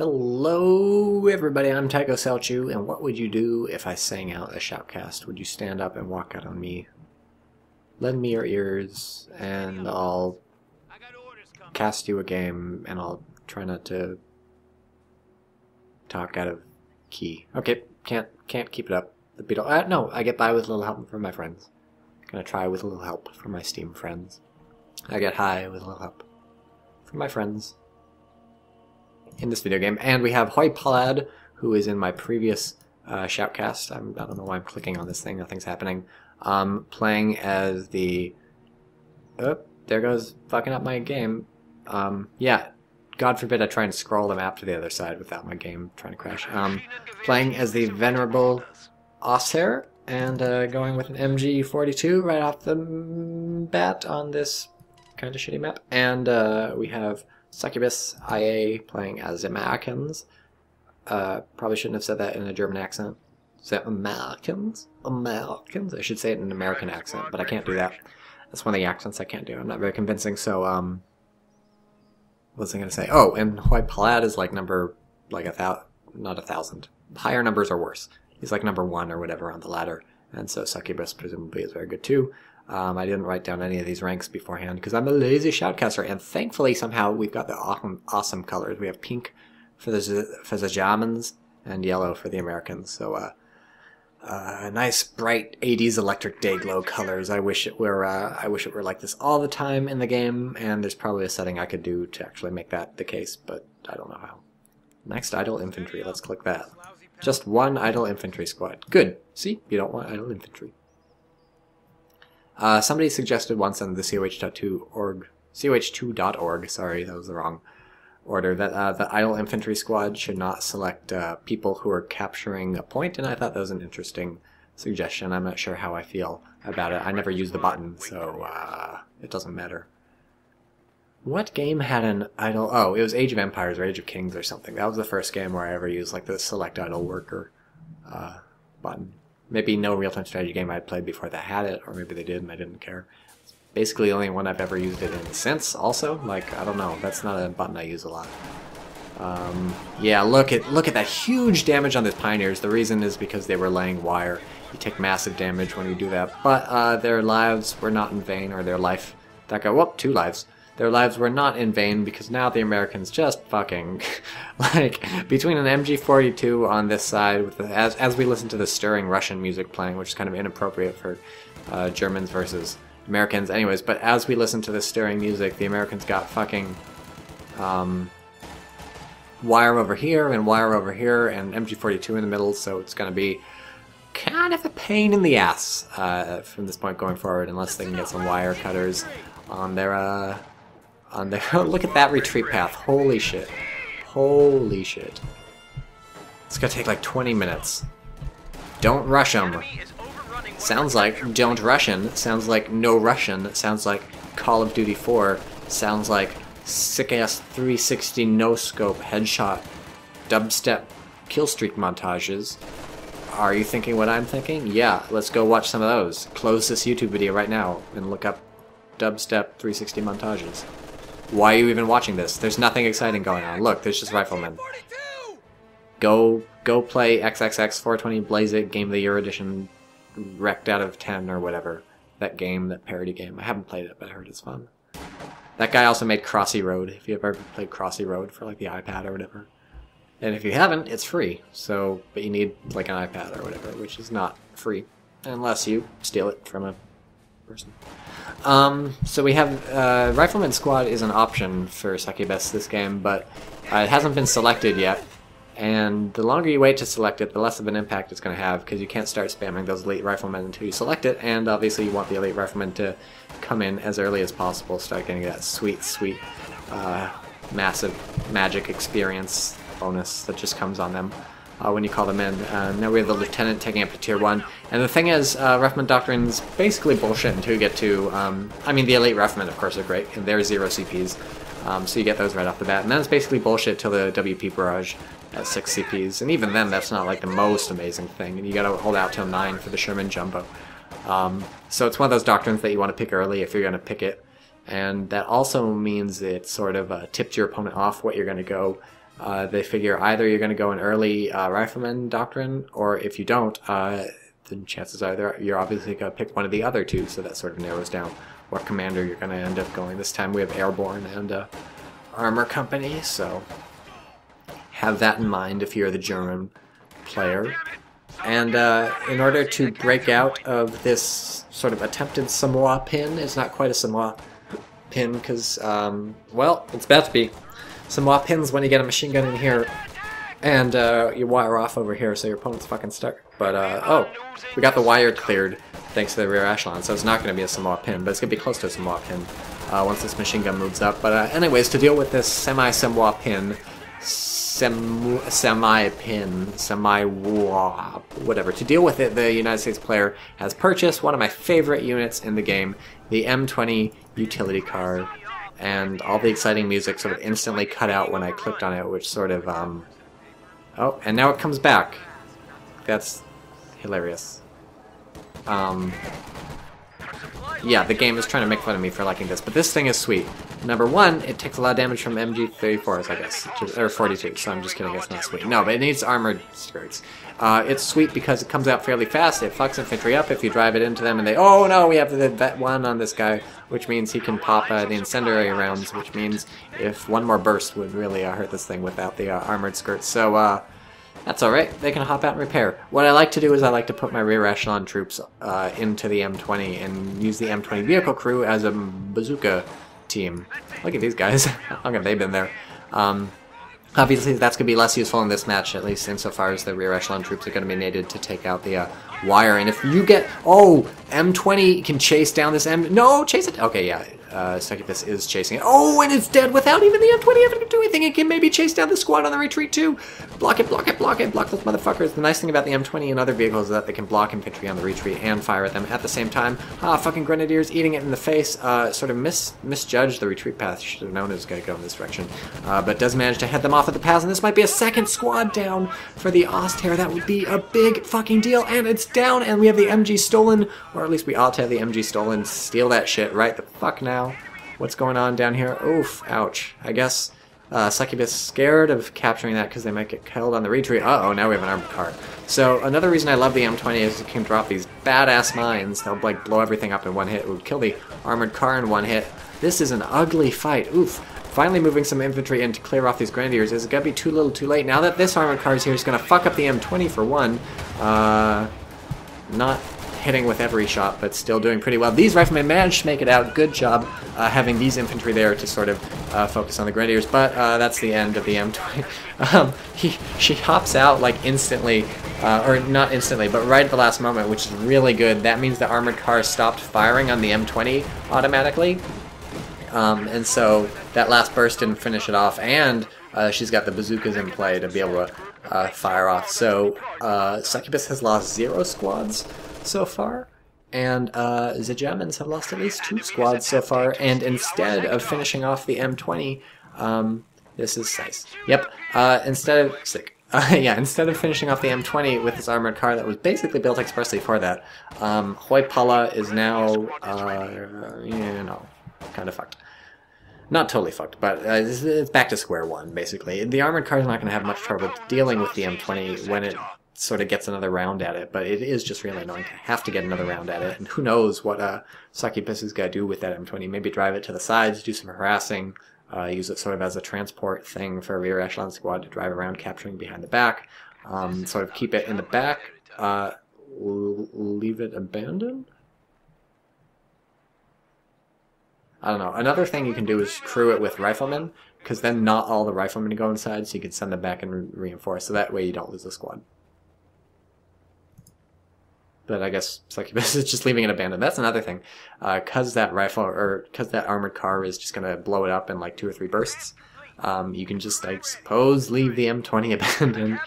Hello everybody, I'm TychoCelchuuu, and what would you do if I sang out a shoutcast? Would you stand up and walk out on me? Lend me your ears, and I'll cast you a game, and I'll try not to talk out of key. Okay, can't keep it up. The Beatle. No, I get by with a little help from my friends. Gonna try with a little help from my Steam friends. I get high with a little help from my friends in this video game. And we have Hoypalad, who is in my previous shoutcast. I don't know why I'm clicking on this thing, nothing's happening. Playing as the... Oh, there goes fucking up my game. Yeah, God forbid I try and scroll the map to the other side without my game trying to crash. Playing as the venerable Osshair, and going with an MG42 right off the bat on this kind of shitty map. And we have Succubus IA playing as Americans. Probably shouldn't have said that in a German accent. Is that Americans? Americans? I should say it in an American accent, but I can't do that. That's one of the accents I can't do. I'm not very convincing, so, what was I going to say? Oh, and Hoypalad is like number, like not 1,000. Higher numbers are worse. He's like number 1 or whatever on the ladder, and so Succubus presumably is very good too. I didn't write down any of these ranks beforehand because I'm a lazy shoutcaster, and thankfully somehow we've got the awesome colors. We have pink for the Germans and yellow for the Americans. So nice bright 80s electric day glow colors. I wish it were like this all the time in the game, and there's probably a setting I could do to actually make that the case, but I don't know how. Next, idle infantry. Let's click that. Just one idle infantry squad. Good. See, you don't want idle infantry. Somebody suggested once on the CoH2.org, sorry, that was the wrong order, that the idle infantry squad should not select people who are capturing a point, and I thought that was an interesting suggestion. I'm not sure how I feel about it. I never used the button, so it doesn't matter. What game had an idle... Oh, it was Age of Empires or Age of Kings or something. That was the first game where I ever used like the select idle worker button. Maybe no real-time strategy game I had played before that had it, or maybe they did and I didn't care. It's basically the only one I've ever used it in since, also. Like, I don't know, that's not a button I use a lot. Yeah, look at that huge damage on the Pioneers. The reason is because they were laying wire. You take massive damage when you do that. But their lives were not in vain, or their life... That guy, whoop, 2 lives. Their lives were not in vain, because now the Americans just fucking, like, between an MG42 on this side, with the, as we listen to the stirring Russian music playing, which is kind of inappropriate for Germans versus Americans anyways, but as we listen to the stirring music, the Americans got fucking wire over here, and MG42 in the middle, so it's going to be kind of a pain in the ass from this point going forward, unless they can get some wire cutters on their... Look at that retreat path. Holy shit. Holy shit. It's gonna take like 20 minutes. Don't rush them. Sounds like don't Russian. Sounds like no Russian. Sounds like Call of Duty 4. Sounds like sick-ass 360 no-scope headshot dubstep killstreak montages. Are you thinking what I'm thinking? Yeah, let's go watch some of those. Close this YouTube video right now and look up dubstep 360 montages. Why are you even watching this? There's nothing exciting going on. Look, there's just riflemen. Go play XXX 420 Blaze It Game of the Year Edition wrecked out of 10 or whatever. That game, that parody game. I haven't played it, but I heard it's fun. That guy also made Crossy Road, if you've ever played Crossy Road for like the iPad or whatever. And if you haven't, it's free. So, but you need like an iPad or whatever, which is not free. Unless you steal it from a person. So we have Rifleman Squad is an option for Succubus this game, but it hasn't been selected yet, and the longer you wait to select it, the less of an impact it's going to have, because you can't start spamming those elite riflemen until you select it, and obviously you want the elite riflemen to come in as early as possible, start getting that sweet, sweet massive magic experience bonus that just comes on them when you call them in. Now we have the Lieutenant taking up to Tier 1. And the thing is, Rifleman Doctrine's basically bullshit until you get to... I mean, the Elite Riflemen, of course, are great, and they're 0 CPs, so you get those right off the bat. And then it's basically bullshit till the WP Barrage at 6 CPs, and even then, that's not like the most amazing thing, and you gotta hold out till 9 for the Sherman Jumbo. So it's one of those doctrines that you want to pick early if you're going to pick it. and that also means it sort of tipped your opponent off what you're going to go. They figure either you're going to go an early Rifleman Doctrine, or if you don't, then chances are you're obviously going to pick one of the other two, so that sort of narrows down what commander you're going to end up going. This time we have Airborne and Armor Company, so have that in mind if you're the German player. And in order to break out of this sort of attempted Samoa pin, it's not quite a Samoa pin because, well, it's about to be. Samoa pins when you get a machine gun in here and you wire off over here, so your opponent's fucking stuck. But, oh, we got the wire cleared thanks to the rear echelon, so it's not going to be a Samoa pin, but it's going to be close to a Samoa pin once this machine gun moves up. But anyways, to deal with this semi-Samoa pin, whatever. To deal with it, the United States player has purchased one of my favorite units in the game, the M20 utility car, and all the exciting music sort of instantly cut out when I clicked on it, which sort of, oh, and now it comes back. That's hilarious. Yeah, the game is trying to make fun of me for liking this, but this thing is sweet. Number one, it takes a lot of damage from MG34s, I guess, or 42, so I'm just kidding, it's not sweet. No, but it needs armored skirts. It's sweet because it comes out fairly fast, it fucks infantry up if you drive it into them, and they, oh no, we have the vet one on this guy, which means he can pop the incendiary rounds, which means if one more burst would really hurt this thing without the armored skirts. So, that's alright, they can hop out and repair. What I like to do is I like to put my rear echelon troops into the M20 and use the M20 vehicle crew as a bazooka team. Look at these guys. How long have they been there? Obviously that's going to be less useful in this match, at least insofar as the rear echelon troops are going to be needed to take out the wire. And if you get... Oh! M20 can chase down this M... No! Chase it! Okay, yeah. Succubus is chasing it. Oh, and it's dead without even the M20 having to do anything. It can maybe chase down the squad on the retreat too. Block it, block it, block it, block those motherfuckers. The nice thing about the M20 and other vehicles is that they can block infantry on the retreat and fire at them at the same time. Fucking grenadiers eating it in the face. Sort of misjudged the retreat path. Should have known it was going to go in this direction. But does manage to head them off at the pass, and this might be a second squad down for the Oster. That would be a big fucking deal, and it's down, and we have the MG stolen, or at least we ought to have the MG stolen. Steal that shit right the fuck now. What's going on down here? Oof, ouch. I guess Succubus scared of capturing that because they might get killed on the retreat. Uh-oh, now we have an armored car. So another reason I love the M20 is it can drop these badass mines. They'll like blow everything up in one hit. It would kill the armored car in one hit. This is an ugly fight. Oof. Finally moving some infantry in to clear off these grenadiers. Is it going to be too little too late? Now that this armored car is here, it's going to fuck up the M20 for one. Not hitting with every shot, but still doing pretty well. These riflemen managed to make it out. Good job having these infantry there to sort of focus on the grenadiers, but that's the end of the M20. She hops out like instantly, or not instantly, but right at the last moment, which is really good. That means the armored car stopped firing on the M20 automatically, and so that last burst didn't finish it off, and she's got the bazookas in play to be able to fire off. So Succubus has lost 0 squads so far, and the Germans have lost at least 2 squads so far, and instead of finishing off the M20, this is nice. Yep, instead of finishing off the M20 with this armored car that was basically built expressly for that, Hoipala is now, you know, kind of fucked. Not totally fucked, but it's back to square one, basically. The armored car is not going to have much trouble dealing with the M20 when it sort of gets another round at it, but it is just really annoying to have to get another round at it, and who knows what Succubus is going to do with that M20. Maybe drive it to the sides, do some harassing, use it sort of as a transport thing for a rear echelon squad to drive around, capturing behind the back, sort of keep it in the back, leave it abandoned? I don't know. Another thing you can do is crew it with riflemen, because then not all the riflemen go inside, so you can send them back and reinforce, so that way you don't lose the squad. But I guess Succubus is just leaving it abandoned. That's another thing. Because that rifle, or because that armored car is just going to blow it up in like 2 or 3 bursts, you can just, I suppose, leave the M20 abandoned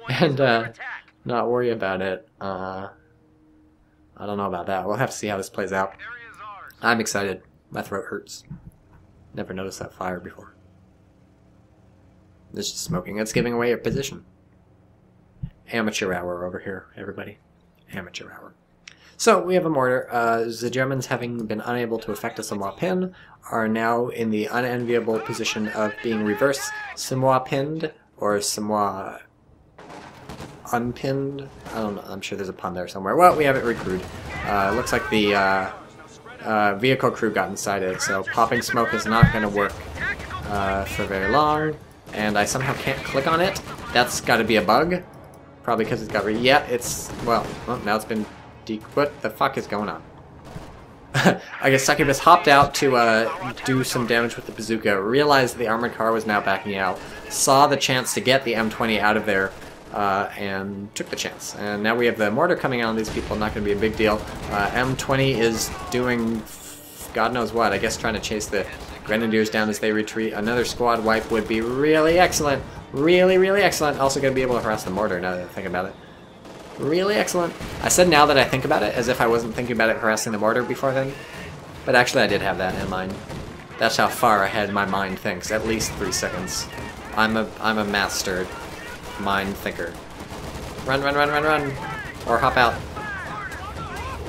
and not worry about it. I don't know about that. We'll have to see how this plays out. I'm excited. My throat hurts. Never noticed that fire before. It's just smoking. It's giving away your position. Amateur hour over here, everybody. Amateur hour. So we have a mortar. The Germans, having been unable to effect a Samoa pin, are now in the unenviable position of being reverse Samoa pinned or Samoa unpinned. I don't know. I'm sure there's a pun there somewhere. Well, we have it recruited. Looks like the vehicle crew got inside it, so popping smoke is not going to work for very long. And I somehow can't click on it. That's got to be a bug. Probably because it's got yeah, it's, well, now it's been what the fuck is going on? I guess Succubus hopped out to do some damage with the bazooka, realized the armored car was now backing out, saw the chance to get the M20 out of there, and took the chance. And now we have the mortar coming out on these people, not going to be a big deal. M20 is doing God knows what, I guess trying to chase the Grenadiers down as they retreat. Another squad wipe would be really excellent. Really, really excellent. Also going to be able to harass the mortar now that I think about it. Really excellent. I said now that I think about it, as if I wasn't thinking about it harassing the mortar before then. But actually I did have that in mind. That's how far ahead my mind thinks. At least 3 seconds. I'm a mastered mind thinker. Run, run, run, run, run. Or hop out.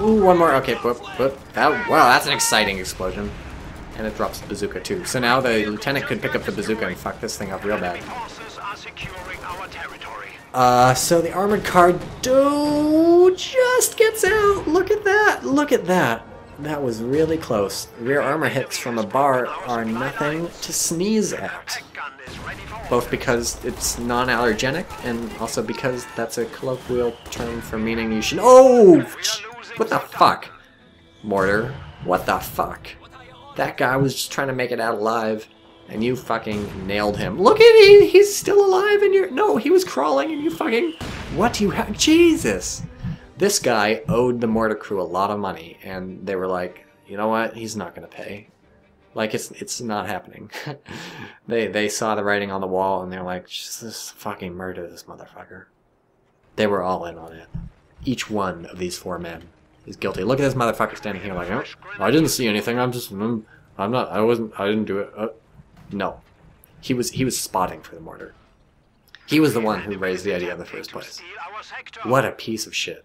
Ooh, one more. Okay, whoop, whoop. Wow, that's an exciting explosion. And it drops the bazooka too. So now the lieutenant could pick up the bazooka and fuck this thing up real bad. So the armored car just gets out. Look at that. Look at that. That was really close. Rear armor hits from a bar are nothing to sneeze at. Both because it's non-allergenic and also because that's a colloquial term for meaning you should... Oh! What the fuck? Mortar. What the fuck? That guy was just trying to make it out alive. And you fucking nailed him. Look at him! He's still alive and you're... No, he was crawling and you fucking... What do you have? Jesus! This guy owed the mortar crew a lot of money. And they were like, you know what? He's not gonna pay. Like, it's not happening. They saw the writing on the wall and they're like, just fucking murder this motherfucker. They were all in on it. Each one of these 4 men is guilty. Look at this motherfucker standing here like, oh, I didn't see anything. I'm just... I didn't do it. No. He was spotting for the mortar. He was the one who raised the idea in the first place. What a piece of shit.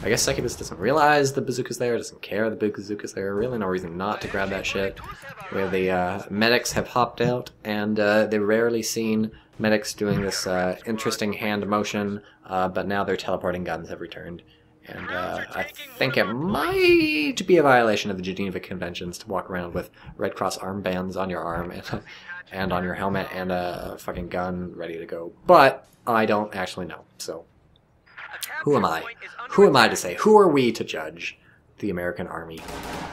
I guess Succubus doesn't realize the bazooka's there, doesn't care the bazooka's there. Really no reason not to grab that shit. Where the medics have hopped out, and they're rarely seen medics doing this interesting hand motion, but now their teleporting guns have returned. And I think it might be a violation of the Geneva Conventions to walk around with Red Cross armbands on your arm and on your helmet and a fucking gun ready to go. But I don't actually know, so who am I? Who am I to say? Who are we to judge the American Army?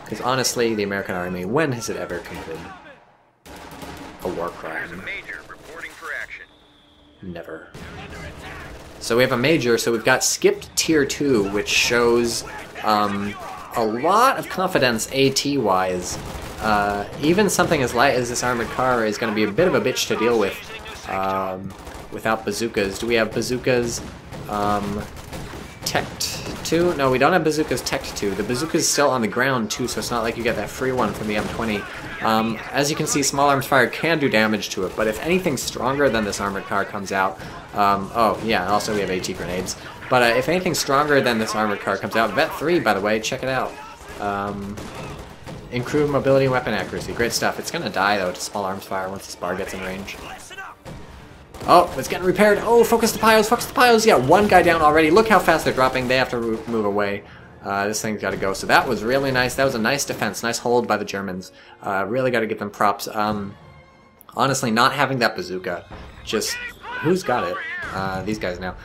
Because honestly, the American Army, when has it ever committed a war crime? Never. So we have a major, so we've got skipped tier 2, which shows a lot of confidence AT-wise. Even something as light as this armored car is going to be a bit of a bitch to deal with without bazookas. Do we have bazookas teched 2? No, we don't have bazookas teched 2. The bazooka's still on the ground too, so it's not like you get that free one from the M20. As you can see, small arms fire can do damage to it, but if anything stronger than this armored car comes out, oh yeah, also we have AT grenades, but if anything stronger than this armored car comes out, Vet 3, by the way, check it out. Improved mobility and weapon accuracy, great stuff. It's gonna die though to small arms fire once this bar gets in range. Oh, it's getting repaired. Oh, focus the piles, focus the piles. Yeah, 1 guy down already. Look how fast they're dropping. They have to move away. This thing's got to go. So that was really nice. That was a nice defense. Nice hold by the Germans. Really got to give them props. Honestly, not having that bazooka, just... Who's got it? These guys now.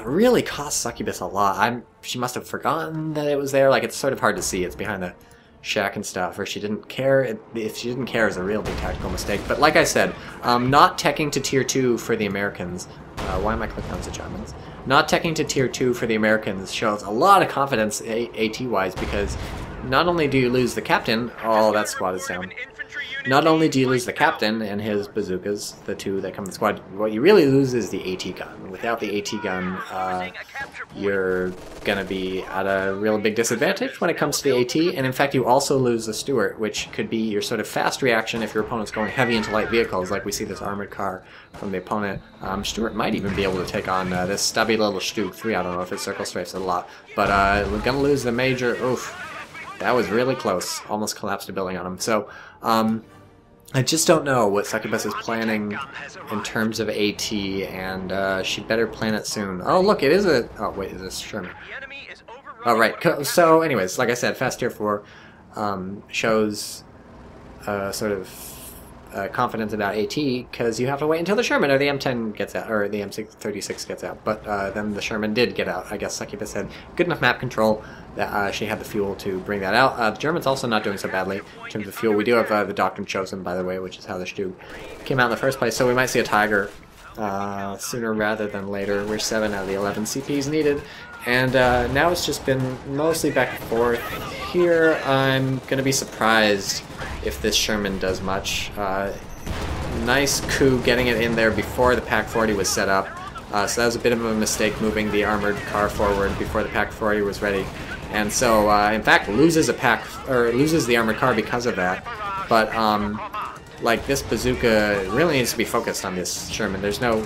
Really cost Succubus a lot. She must have forgotten that it was there. Like, it's sort of hard to see. It's behind the shack and stuff, or she didn't care. If she didn't care, it's a real big tactical mistake. But like I said, not teching to tier 2 for the Americans. Why am I clicking on the Germans? Not teching to tier 2 for the Americans shows a lot of confidence AT-wise, because not only do you lose the captain, oh, that squad is down. not only do you lose the captain and his bazookas, the two that come in the squad, what you really lose is the AT gun. Without the AT gun, you're going to be at a real big disadvantage when it comes to the AT, and in fact you also lose the Stuart, which could be your sort of fast reaction if your opponent's going heavy into light vehicles, like we see this armored car from the opponent. Stuart might even be able to take on this stubby little Stug 3. I don't know if it circle strafes it a lot, but we're going to lose the major. Oof. That was really close. Almost collapsed a building on him. So, I just don't know what Succubus is planning in terms of AT, and she'd better plan it soon. Oh, look, it is a... Oh, wait, is this Sherman? Oh, right. So, anyways, like I said, Fast Tier 4 shows sort of confidence about AT, because you have to wait until the Sherman or the M10 gets out, or the M36 gets out. But then the Sherman did get out. I guess Succubus had good enough map control that she had the fuel to bring that out. The Germans also not doing so badly in terms of fuel. We do have the Doctrine Chosen, by the way, which is how the Stug came out in the first place. So we might see a Tiger sooner rather than later. We're 7 out of the 11 CPs needed. And now it's just been mostly back and forth. Here, I'm going to be surprised if this Sherman does much. Nice coup getting it in there before the Pack 40 was set up. So that was a bit of a mistake moving the armored car forward before the Pack 40 was ready. And so, in fact, loses the armored car because of that. But, like, this bazooka really needs to be focused on this Sherman. There's no...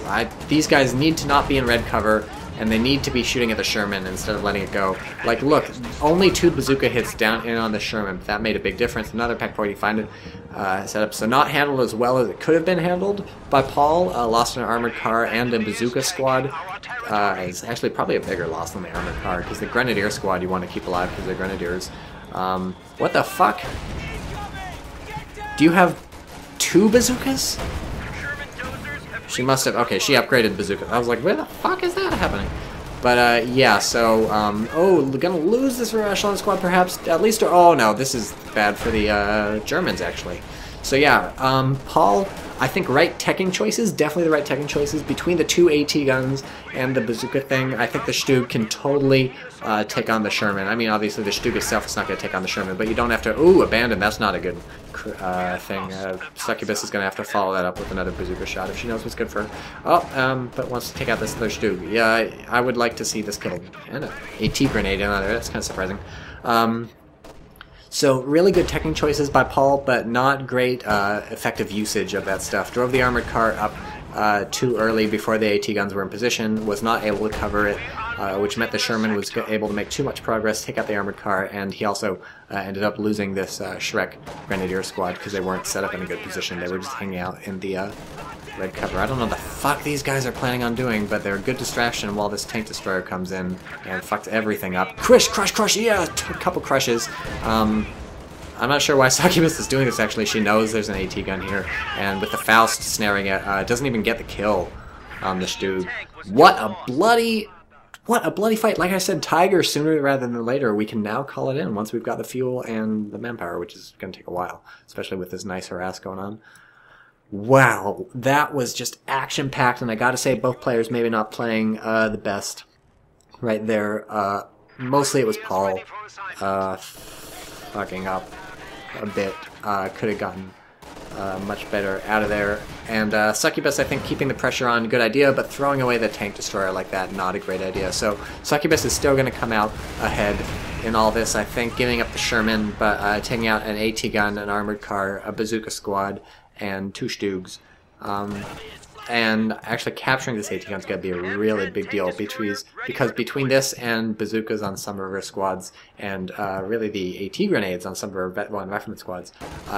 these guys need to not be in red cover, and they need to be shooting at the Sherman instead of letting it go. Like, look, only 2 bazooka hits down in on the Sherman. That made a big difference. Another Pack 40 find it set up. So not handled as well as it could have been handled by Paul. Lost an armored car and a bazooka squad. It's actually probably a bigger loss than the armored car, because the Grenadier squad you want to keep alive because they're Grenadiers. What the fuck? Do you have 2 bazookas? She must have... Okay, she upgraded bazooka. I was like, where the fuck is that happening? But, yeah, so... oh, we're gonna lose this echelon squad, perhaps? At least... Oh, no, this is bad for the Germans, actually. So, yeah, Paul... I think right teching choices, definitely the right teching choices. Between the 2 AT guns and the bazooka thing, I think the Stug can totally take on the Sherman. I mean, obviously the Stug itself is not going to take on the Sherman, but you don't have to... Ooh, abandon, that's not a good thing. Succubus is going to have to follow that up with another bazooka shot if she knows what's good for her. Oh, but wants to take out this other Stug. Yeah, I would like to see this killed. And an AT grenade in there, that's kind of surprising. So really good teching choices by Paul, but not great effective usage of that stuff. Drove the armored car up too early before the AT guns were in position, was not able to cover it, which meant the Sherman was able to make too much progress, take out the armored car, and he also ended up losing this Shrek Grenadier squad because they weren't set up in a good position. They were just hanging out in the red cover. I don't know what the fuck these guys are planning on doing, but they're a good distraction while this tank destroyer comes in and fucks everything up. Crush, crush, crush! Yeah, a couple crushes. I'm not sure why Succubus is doing this, actually. She knows there's an AT gun here, and with the Faust snaring it, doesn't even get the kill on the Stug. What a bloody fight! Like I said, Tiger sooner rather than later. We can now call it in once we've got the fuel and the manpower, which is going to take a while, especially with this nice harass going on. Wow, that was just action-packed, and I gotta say, both players maybe not playing the best right there. Mostly it was Paul fucking up a bit. Could have gotten much better out of there. And Succubus, I think, keeping the pressure on, good idea, but throwing away the tank destroyer like that, not a great idea. So Succubus is still going to come out ahead in all this, I think, giving up the Sherman, but taking out an AT gun, an armored car, a bazooka squad, and 2 Stugs. And actually capturing this AT gun is going to be a really big deal, because between this and bazookas on some of our squads, and really the AT grenades on some of our Vet squads,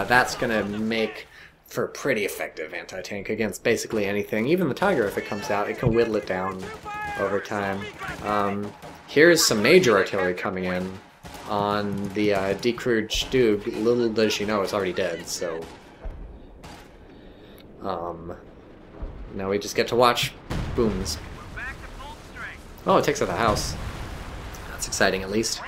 that's going to make for pretty effective anti-tank against basically anything. Even the Tiger, if it comes out, it can whittle it down over time. Here's some major artillery coming in on the decrewed Stug. Little does she know it's already dead, so... now we just get to watch booms. Oh, it takes out the house. That's exciting, at least.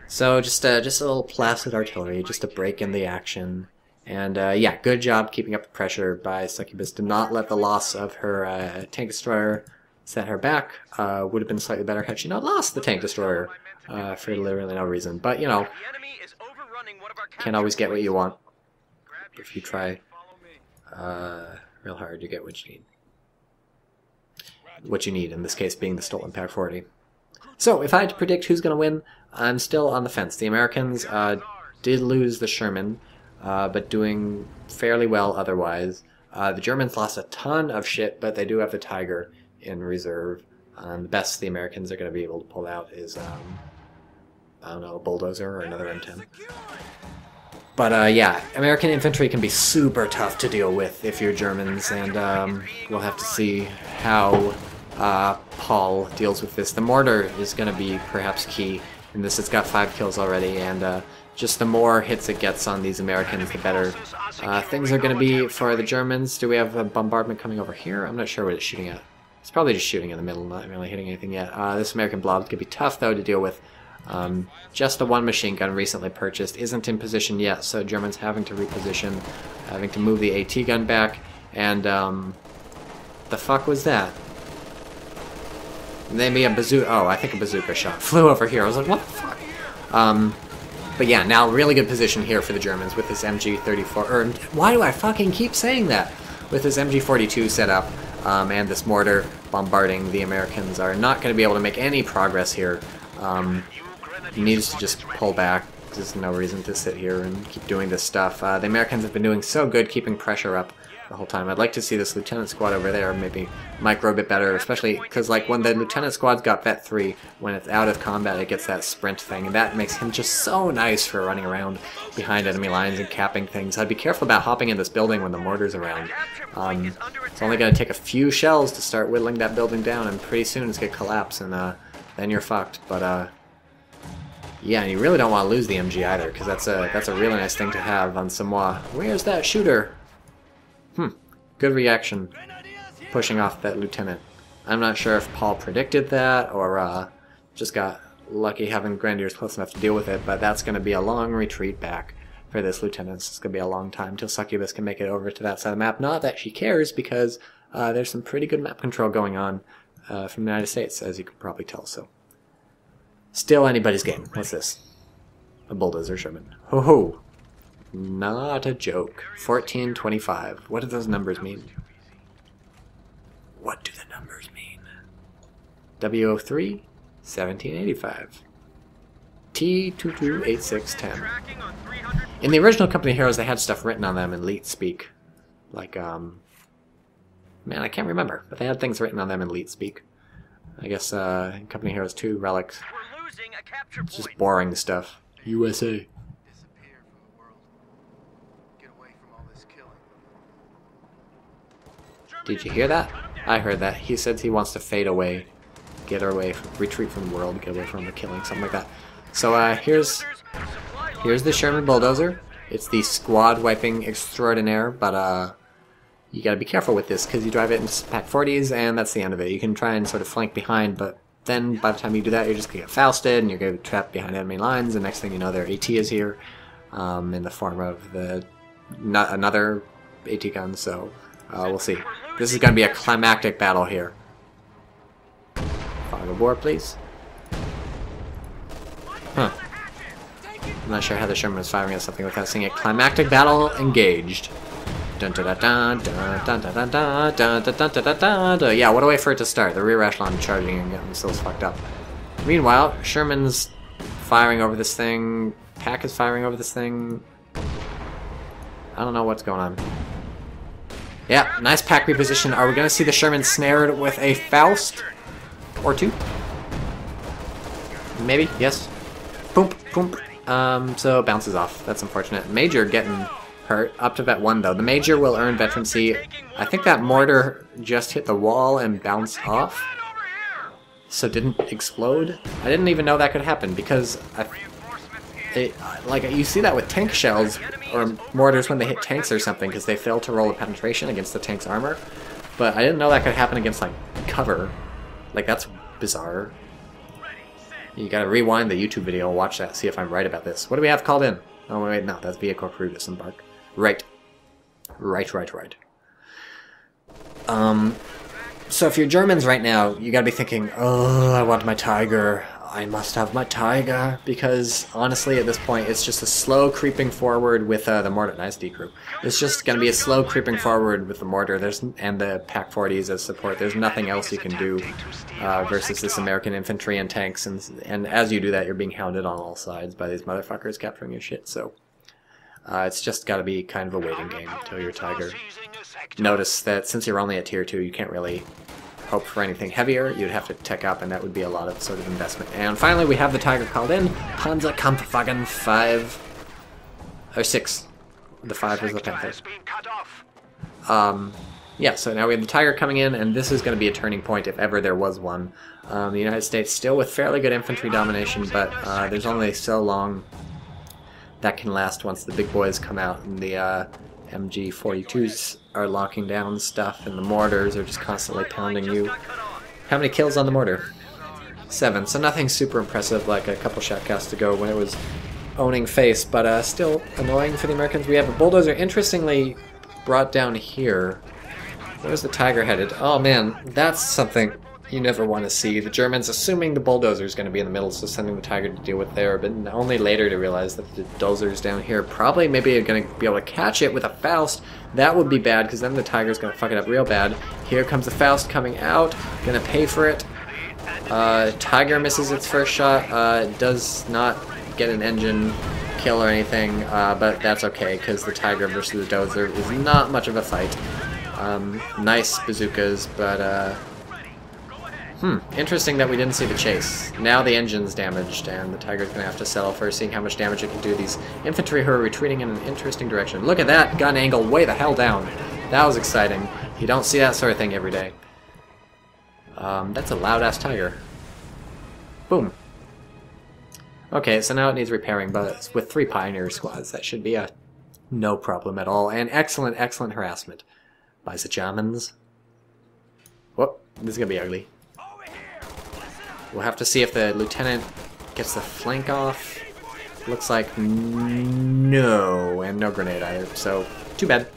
So just a little placid artillery, just a break in the action, and yeah, good job keeping up the pressure by Succubus to not let the loss of her tank destroyer set her back. Would have been slightly better had she not lost the tank destroyer for literally no reason. But you know, Can't always get what you want. If you try real hard, you get what you need. What you need, in this case being the stolen Pack 40. So, if I had to predict who's going to win, I'm still on the fence. The Americans did lose the Sherman, but doing fairly well otherwise. The Germans lost a ton of shit, but they do have the Tiger in reserve. The best the Americans are going to be able to pull out is, I don't know, a bulldozer or another M10. But yeah, American infantry can be super tough to deal with if you're Germans, and we'll have to see how Paul deals with this. The mortar is going to be perhaps key in this. It's got 5 kills already, and just the more hits it gets on these Americans, the better things are going to be for the Germans. Do we have a bombardment coming over here? I'm not sure what it's shooting at. It's probably just shooting in the middle, not really hitting anything yet. This American blob is going to be tough, though, to deal with. Just the one machine gun recently purchased isn't in position yet, so Germans having to reposition, having to move the AT gun back, and the fuck was that? Maybe a bazooka. Oh, I think a bazooka shot flew over here. I was like, what the fuck? But yeah, now really good position here for the Germans with this MG-34. Or why do I fucking keep saying that? With this MG-42 set up and this mortar bombarding, the Americans are not going to be able to make any progress here. He needs to just pull back. There's no reason to sit here and keep doing this stuff. The Americans have been doing so good keeping pressure up the whole time. I'd like to see this lieutenant squad over there maybe micro a bit better, especially because like when the lieutenant squad's got Vet 3, when it's out of combat it gets that sprint thing, and that makes him just so nice for running around behind enemy lines and capping things. I'd be careful about hopping in this building when the mortar's around. It's only going to take a few shells to start whittling that building down, and pretty soon it's going to collapse, and then you're fucked. But yeah, and you really don't want to lose the MG either, because that's a really nice thing to have on Samoa. Where's that shooter? Good reaction, pushing off that lieutenant. I'm not sure if Paul predicted that, or just got lucky having Grenadiers close enough to deal with it, but that's going to be a long retreat back for this lieutenant. It's going to be a long time till Succubus can make it over to that side of the map. Not that she cares, because there's some pretty good map control going on from the United States, as you can probably tell, so. Still anybody's game. What's this? A bulldozer Sherman. Ho ho! Not a joke. 1425. What do those numbers mean? What do the numbers mean? W03 1785. T228610. In the original Company Heroes, they had stuff written on them in Leet speak. Like, man, I can't remember, but they had things written on them in Leet speak. I guess, in Company Heroes 2, Relics. It's just boring stuff. USA. Did you hear that? I heard that. He said he wants to fade away. Get away, retreat from the world, get away from the killing, something like that. So here's the Sherman bulldozer. It's the squad wiping extraordinaire, but you gotta be careful with this because you drive it into Pack 40s and that's the end of it. You can try and sort of flank behind, but then by the time you do that, you're just gonna get fausted and you're gonna be trapped behind enemy lines. And next thing you know, their AT is here in the form of another AT gun. So we'll see. This is gonna be a climactic battle here. Fog of war, please. Huh. I'm not sure how the Sherman was firing at something without seeing a climactic battle engaged. Dun da da dun dun dun dun dun dun dun dun dun. Yeah, what a way for it to start. The rear echelon charging and getting themselves fucked up. Meanwhile, Sherman's firing over this thing. Pack is firing over this thing. I don't know what's going on. Yeah, nice Pack reposition. Are we going to see the Sherman snared with a Faust? Or two? Maybe, yes. Boom, boom. So it bounces off. That's unfortunate. Major getting hurt. Up to Vet 1 though. The Major will earn veterancy. I think that mortar just hit the wall and bounced off. So didn't explode. I didn't even know that could happen because like you see that with tank shells or mortars when they hit tanks or something because they fail to roll a penetration against the tank's armor. But I didn't know that could happen against like cover. Like that's bizarre. You gotta rewind the YouTube video and watch that, see if I'm right about this. What do we have called in? Oh wait, no, that's vehicle crew disembark. Right. Right. So if you're Germans right now, you gotta be thinking, oh, I want my Tiger. I must have my Tiger, because honestly at this point it's just a slow creeping forward with the mortar. Nice decrew. It's just going to be a slow creeping forward with the mortar and the Pak-40s as support. There's nothing else you can do versus this American infantry and tanks, and as you do that you're being hounded on all sides by these motherfuckers capturing your shit, so it's just got to be kind of a waiting game until your Tiger. Notice that since you're only at tier 2 you can't really hope for anything heavier. You'd have to tech up, and that would be a lot of sort of investment. And finally, we have the Tiger called in. Panzerkampf fucking 5 or 6. The 5 was the Panther. Yeah, so now we have the Tiger coming in, and this is going to be a turning point if ever there was one. The United States still with fairly good infantry domination, but there's only so long that can last once the big boys come out, and the MG42s are locking down stuff, and the mortars are just constantly pounding you. How many kills on the mortar? 7, so nothing super impressive, like a couple shot casts ago when it was owning face, but still annoying for the Americans. We have a bulldozer interestingly brought down here. Where's the Tiger headed? Oh man, that's something you never want to see. The Germans assuming the bulldozer is going to be in the middle, so sending the Tiger to deal with there, but only later to realize that the dozer's down here. Probably maybe going to be able to catch it with a Faust. That would be bad, because then the Tiger's going to fuck it up real bad. Here comes the Faust coming out, going to pay for it. Tiger misses its first shot, does not get an engine kill or anything, but that's okay, because the Tiger versus the dozer is not much of a fight. Nice bazookas, but interesting that we didn't see the chase. Now the engine's damaged, and the Tiger's going to have to settle for seeing how much damage it can do. These infantry who are retreating in an interesting direction. Look at that gun angle way the hell down. That was exciting. You don't see that sort of thing every day. That's a loud-ass Tiger. Boom. Okay, so now it needs repairing, but with 3 Pioneer squads, that should be a no problem at all. And excellent, excellent harassment by the Germans. Whoop, this is going to be ugly. We'll have to see if the lieutenant gets the flank off. Looks like no, and no grenade either, so too bad.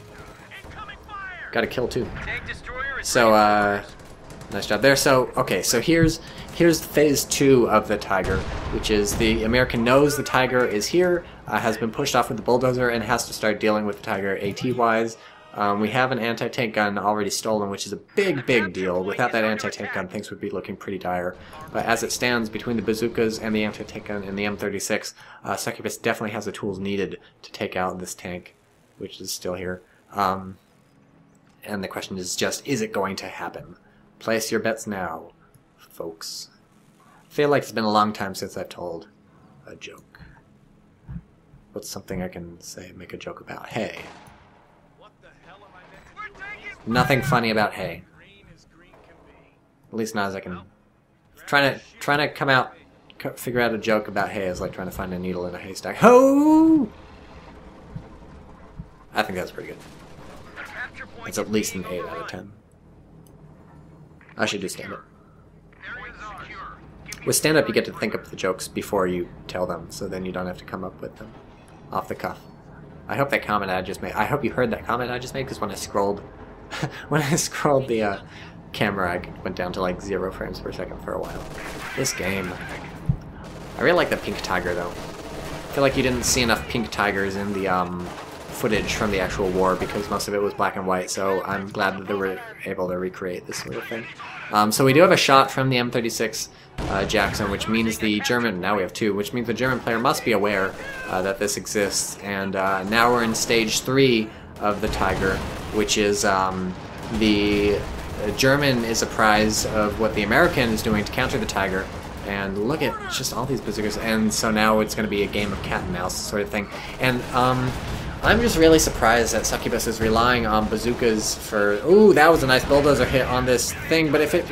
Got a kill too. So, nice job there. So, okay, so here's phase 2 of the Tiger, which is the American knows the Tiger is here, has been pushed off with the bulldozer, and has to start dealing with the Tiger AT-wise. We have an anti-tank gun already stolen, which is a big, big deal. Without that anti-tank gun, things would be looking pretty dire. But as it stands, between the bazookas and the anti-tank gun and the M36, Succubus definitely has the tools needed to take out this tank, which is still here. And the question is just, is it going to happen? Place your bets now, folks. I feel like it's been a long time since I've told a joke. What's something I can say, make a joke about? Hey. Nothing funny about hay. At least not as I can. Trying to come out, figure out a joke about hay is like trying to find a needle in a haystack. Ho! I think that's pretty good. It's at least an 8 out of 10. I should do stand-up. With stand-up, you get to think up the jokes before you tell them, so then you don't have to come up with them off the cuff. I hope that comment I just made. I hope you heard that comment I just made, because when I scrolled the camera, I went down to like 0 frames per second for a while. This game. I really like the pink tiger, though. I feel like you didn't see enough pink tigers in the footage from the actual war, because most of it was black and white, so I'm glad that they were able to recreate this sort of thing. So we do have a shot from the M36 Jackson, which means the German, now we have 2, which means the German player must be aware that this exists, and now we're in stage 3 of the Tiger, which is the German is apprised of what the American is doing to counter the Tiger, and look at just all these bazookas, and so now it's going to be a game of cat and mouse sort of thing. And I'm just really surprised that Succubus is relying on bazookas for... Ooh, that was a nice bulldozer hit on this thing, but if it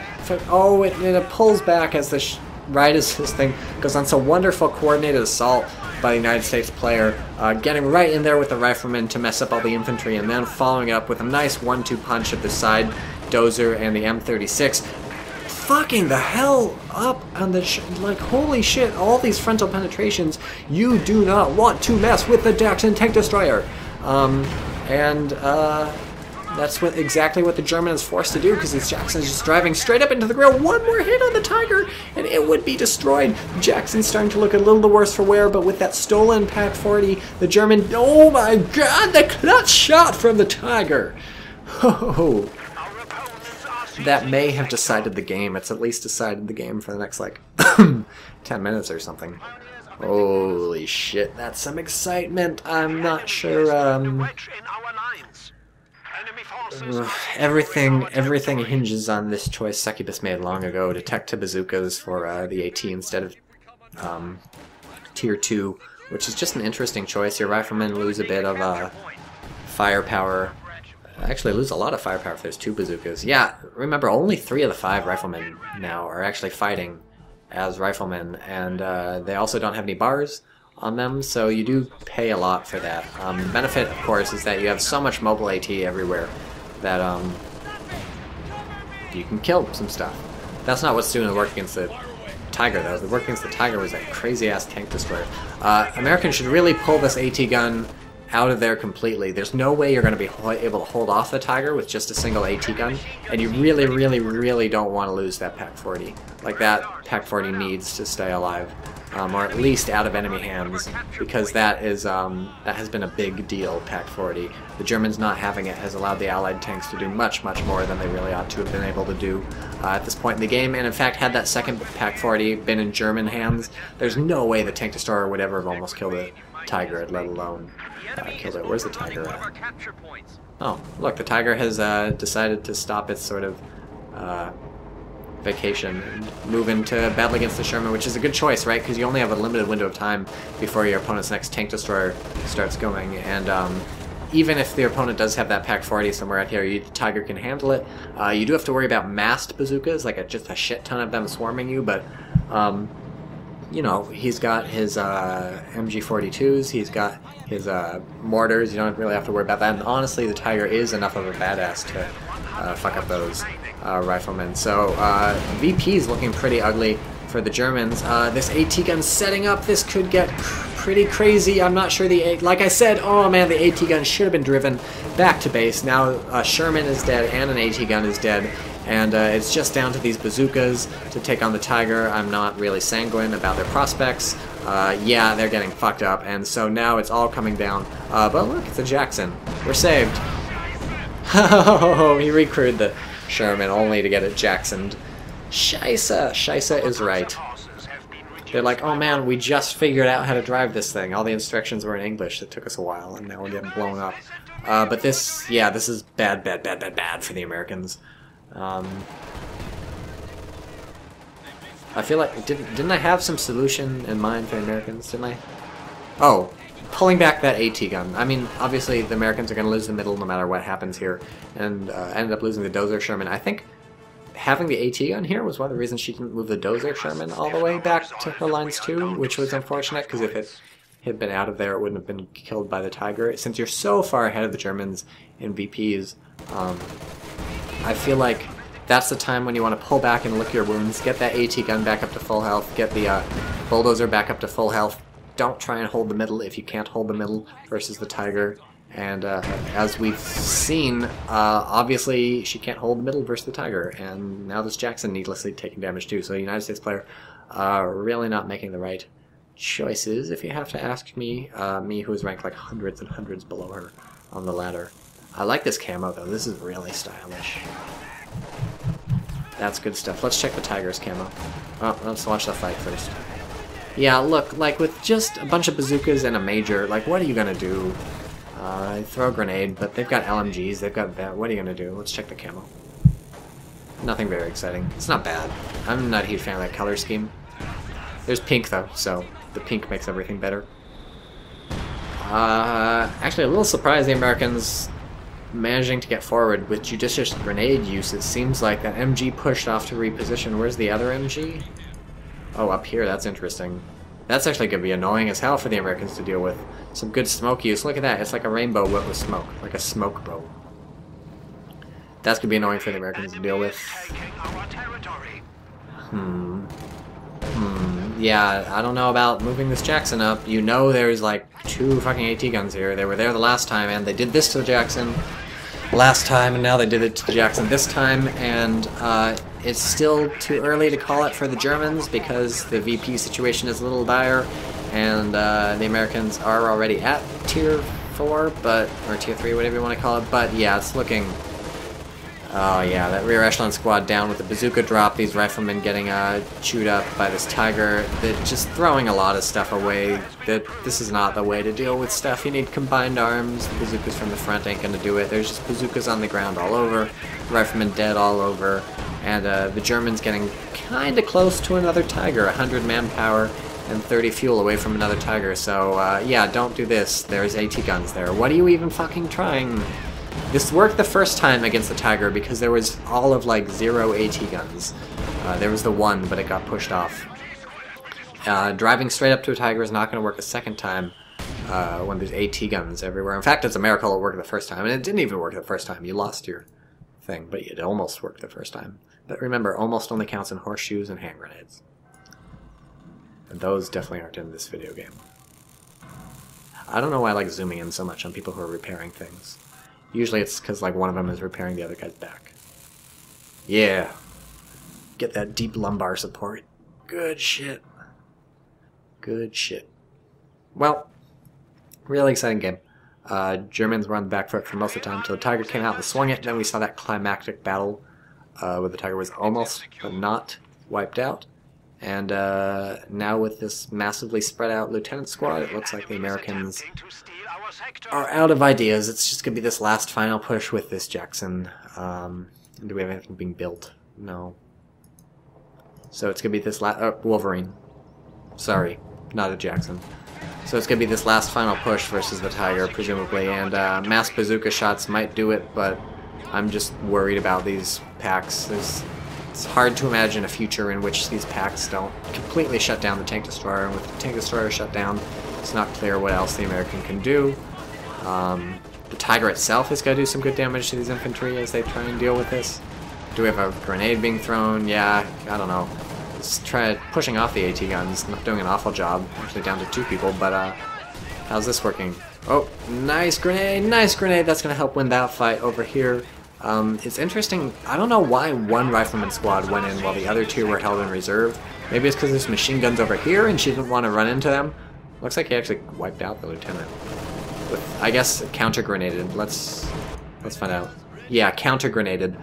pulls back as the right as this thing goes on. So wonderful coordinated assault by the United States player, getting right in there with the rifleman to mess up all the infantry, and then following it up with a nice 1-2 punch of the side dozer and the M36. Fucking the hell up on the like, holy shit, all these frontal penetrations. You do not want to mess with the Jackson tank destroyer. That's exactly what the German is forced to do, because his Jackson is just driving straight up into the grill. One more hit on the Tiger, and it would be destroyed. Jackson's starting to look a little the worse for wear, but with that stolen Pack 40, the German... Oh my god, the clutch shot from the Tiger! Oh, that may have decided the game. It's at least decided the game for the next, like, 10 minutes or something. Holy shit, that's some excitement. I'm not sure, everything hinges on this choice Succubus made long ago to tech to bazookas for the AT instead of Tier 2, which is just an interesting choice. Your riflemen lose a bit of firepower. Actually lose a lot of firepower if there's 2 bazookas. Yeah, remember, only 3 of the 5 riflemen now are actually fighting as riflemen, and they also don't have any bars on them, so you do pay a lot for that. The benefit, of course, is that you have so much mobile AT everywhere that you can kill some stuff. That's not what's doing the work against the Tiger, though. The work against the Tiger was that crazy-ass tank destroyer. Americans should really pull this AT gun out of there completely. There's no way you're going to be able to hold off the Tiger with just a single AT gun, and you really, really, really don't want to lose that Pack 40. Like, that Pack 40 needs to stay alive, or at least out of enemy hands, because that has been a big deal, Pack 40. The Germans not having it has allowed the Allied tanks to do much, much more than they really ought to have been able to do at this point in the game, and in fact, had that second Pack 40 been in German hands, there's no way the tank destroyer would ever have almost killed the Tiger, let alone killed it. Where's the Tiger at? Oh, look, the Tiger has decided to stop its sort of vacation and move into battle against the Sherman, which is a good choice, right? Because you only have a limited window of time before your opponent's next tank destroyer starts going, and even if the opponent does have that Pack 40 somewhere out here, the Tiger can handle it. You do have to worry about massed bazookas, like just a shit ton of them swarming you, but you know, he's got his MG42s, he's got his mortars, you don't really have to worry about that, and honestly, the Tiger is enough of a badass to fuck up those riflemen. So, VP is looking pretty ugly for the Germans. This AT gun setting up, this could get pretty crazy. I'm not sure like I said, oh man, the AT gun should have been driven back to base. Now, a Sherman is dead and an AT gun is dead. And it's just down to these bazookas to take on the Tiger. I'm not really sanguine about their prospects. Yeah, they're getting fucked up, and so now it's all coming down. But look, it's a Jackson. We're saved. He recruited the Sherman only to get it Jacksoned. Scheisse. Scheisse is right. They're like, oh man, we just figured out how to drive this thing. All the instructions were in English. It took us a while, and now we're getting blown up. But this, yeah, this is bad, bad, bad, bad, bad for the Americans. I feel like, didn't I have some solution in mind for the Americans, didn't I? Oh, pulling back that AT gun. I mean, obviously the Americans are going to lose the middle no matter what happens here, and ended up losing the Dozer Sherman. I think having the AT gun here was one of the reasons she didn't move the Dozer Sherman all the way back to her lines too, which was unfortunate, because if it had been out of there, it wouldn't have been killed by the Tiger. Since you're so far ahead of the Germans in VPs, I feel like that's the time when you want to pull back and lick your wounds, get that AT gun back up to full health, get the bulldozer back up to full health. Don't try and hold the middle if you can't hold the middle versus the Tiger. And as we've seen, obviously she can't hold the middle versus the Tiger, and now this Jackson needlessly taking damage too. So the United States player really not making the right choices, if you have to ask me, me who is ranked like hundreds and hundreds below her on the ladder. I like this camo though, this is really stylish. That's good stuff. Let's check the Tiger's camo. Oh, let's watch the fight first. Yeah, look, like with just a bunch of bazookas and a major, like what are you gonna do? Throw a grenade, but they've got LMGs, they've got that. What are you gonna do? Let's check the camo. Nothing very exciting. It's not bad. I'm not a huge fan of that color scheme. There's pink though, so the pink makes everything better. Actually a little surprised the Americans managing to get forward with judicious grenade use. It seems like that MG pushed off to reposition. Where's the other MG? Oh, up here, that's interesting. That's actually going to be annoying as hell for the Americans to deal with. Some good smoke use. Look at that, it's like a rainbow whip with smoke. Like a smoke bow. That's going to be annoying for the Americans to deal with. Yeah, I don't know about moving this Jackson up. You know there's like 2 fucking AT guns here. They were there the last time, and they did this to the Jackson. last time, and now they did it to the Jackson this time, and it's still too early to call it for the Germans because the VP situation is a little dire, and the Americans are already at Tier 4, or Tier 3, whatever you want to call it, but yeah, it's looking... Oh yeah, that rear echelon squad down with the bazooka drop, these riflemen getting chewed up by this Tiger, they're just throwing a lot of stuff away. This is not the way to deal with stuff. You need combined arms. The bazookas from the front ain't gonna do it. There's just bazookas on the ground all over, riflemen dead all over, and the Germans getting kinda close to another Tiger, 100 manpower and 30 fuel away from another Tiger, so yeah, don't do this. There's AT guns there. What are you even fucking trying? This worked the first time against the Tiger because there was all of like 0 AT guns. There was the one, but it got pushed off. Driving straight up to a Tiger is not going to work a second time when there's AT guns everywhere. In fact, it's a miracle it worked the first time, and it didn't even work the first time. You lost your thing, but it almost worked the first time. But remember, almost only counts in horseshoes and hand grenades. And those definitely aren't in this video game. I don't know why I like zooming in so much on people who are repairing things. Usually it's because like one of them is repairing the other guy's back. Yeah. Get that deep lumbar support. Good shit. Good shit. Well, really exciting game. Germans were on the back foot for most of the time until the Tiger came out and swung it. Then we saw that climactic battle where the Tiger was almost but not wiped out. And now with this massively spread out lieutenant squad, it looks like the Americans are out of ideas. It's just going to be this last final push with this Jackson. Do we have anything being built? No. So it's going to be this Wolverine. Sorry, not a Jackson. So it's going to be this last final push versus the Tiger, presumably, and mass bazooka shots might do it, but I'm just worried about these packs. It's hard to imagine a future in which these packs don't completely shut down the tank destroyer, and with the tank destroyer shut down, it's not clear what else the American can do. The Tiger itself is going to do some good damage to these infantry as they try and deal with this. Do we have a grenade being thrown? Yeah, I don't know. Let's try pushing off the AT guns. Not doing an awful job. Actually down to 2 people, but how's this working? Oh, nice grenade! Nice grenade! That's going to help win that fight over here. It's interesting. I don't know why one rifleman squad went in while the other 2 were held in reserve. Maybe it's because there's machine guns over here and she didn't want to run into them. Looks like he actually wiped out the lieutenant. With, I guess, counter-grenaded. Let's find out. Yeah, counter-grenaded.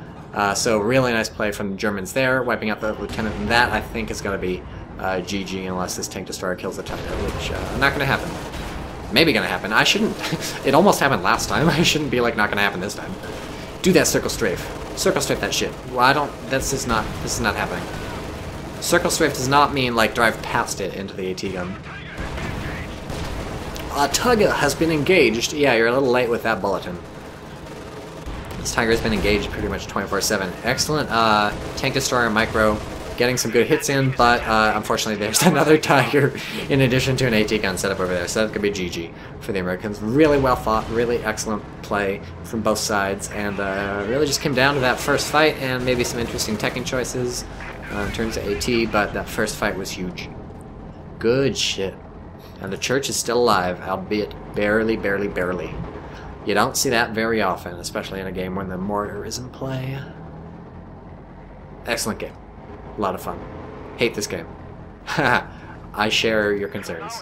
So really nice play from the Germans there, wiping out the lieutenant. And that, I think, is going to be GG unless this tank destroyer kills the Tiger, which not going to happen. Maybe going to happen. I shouldn't... It almost happened last time. I shouldn't be like, not going to happen this time. Do that circle strafe. Circle strafe that shit. Well, I don't... This is not happening. Circle strafe does not mean, like, drive past it into the AT gun. A Tiger has been engaged. Yeah, you're a little late with that bulletin. This Tiger has been engaged pretty much 24/7. Excellent tank destroyer micro, getting some good hits in, but unfortunately there's another Tiger in addition to an AT gun set up over there, so that could be GG for the Americans. Really well fought, really excellent play from both sides, and really just came down to that first fight and maybe some interesting teching choices in terms of AT, but that first fight was huge. Good shit. And the church is still alive, albeit barely, barely, barely. You don't see that very often, especially in a game when the mortar is in play. Excellent game. A lot of fun. Hate this game. Haha. I share your concerns.